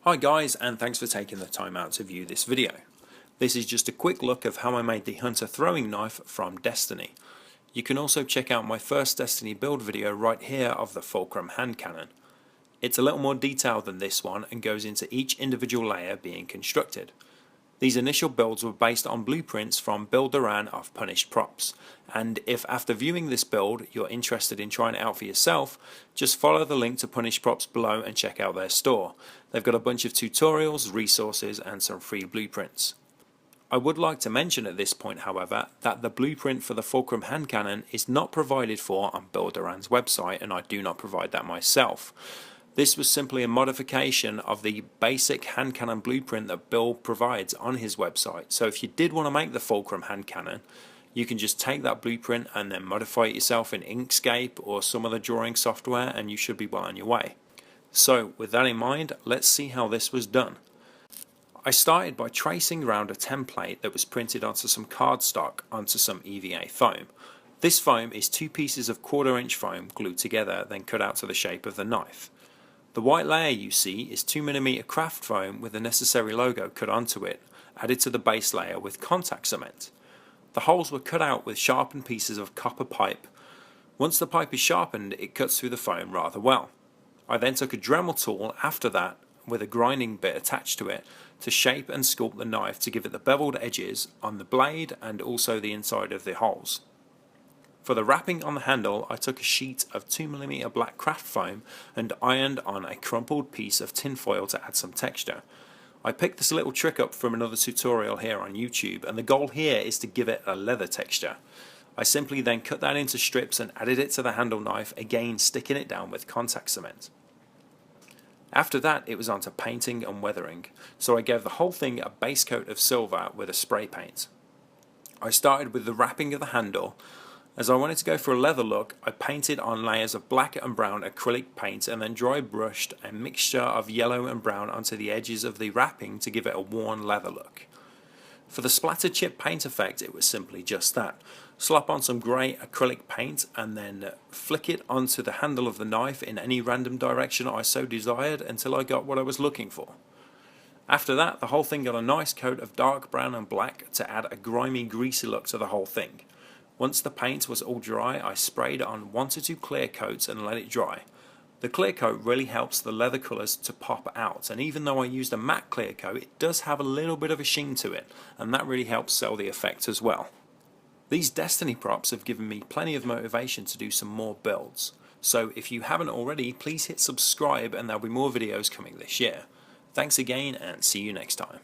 Hi guys, and thanks for taking the time out to view this video. This is just a quick look of how I made the Hunter throwing knife from Destiny. You can also check out my first Destiny build video right here of the Fulcrum hand cannon. It's a little more detailed than this one and goes into each individual layer being constructed. These initial builds were based on blueprints from Bill Doran of Punished Props, and if after viewing this build you're interested in trying it out for yourself, just follow the link to Punished Props below and check out their store. They've got a bunch of tutorials, resources and some free blueprints. I would like to mention at this point, however, that the blueprint for the Fulcrum hand cannon is not provided for on Bill Doran's website, and I do not provide that myself. This was simply a modification of the basic hand cannon blueprint that Bill provides on his website. So if you did want to make the Fulcrum hand cannon, you can just take that blueprint and then modify it yourself in Inkscape or some other drawing software and you should be well on your way. So with that in mind, let's see how this was done. I started by tracing around a template that was printed onto some cardstock onto some EVA foam. This foam is two pieces of 1/4 inch foam glued together, then cut out to the shape of the knife. The white layer you see is 2mm craft foam with the necessary logo cut onto it, added to the base layer with contact cement. The holes were cut out with sharpened pieces of copper pipe. Once the pipe is sharpened, it cuts through the foam rather well. I then took a Dremel tool after that with a grinding bit attached to it to shape and sculpt the knife to give it the beveled edges on the blade and also the inside of the holes. For the wrapping on the handle, I took a sheet of 2mm black craft foam and ironed on a crumpled piece of tin foil to add some texture. I picked this little trick up from another tutorial here on YouTube, and the goal here is to give it a leather texture. I simply then cut that into strips and added it to the handle knife, again sticking it down with contact cement. After that it was on to painting and weathering, so I gave the whole thing a base coat of silver with a spray paint. I started with the wrapping of the handle. As I wanted to go for a leather look, I painted on layers of black and brown acrylic paint and then dry brushed a mixture of yellow and brown onto the edges of the wrapping to give it a worn leather look. For the splatter chip paint effect, it was simply just that. Slap on some grey acrylic paint and then flick it onto the handle of the knife in any random direction I so desired until I got what I was looking for. After that, the whole thing got a nice coat of dark brown and black to add a grimy, greasy look to the whole thing. Once the paint was all dry, I sprayed on 1 to 2 clear coats and let it dry. The clear coat really helps the leather colours to pop out, and even though I used a matte clear coat, it does have a little bit of a sheen to it, and that really helps sell the effect as well. These Destiny props have given me plenty of motivation to do some more builds, so if you haven't already, please hit subscribe and there'll be more videos coming this year. Thanks again and see you next time.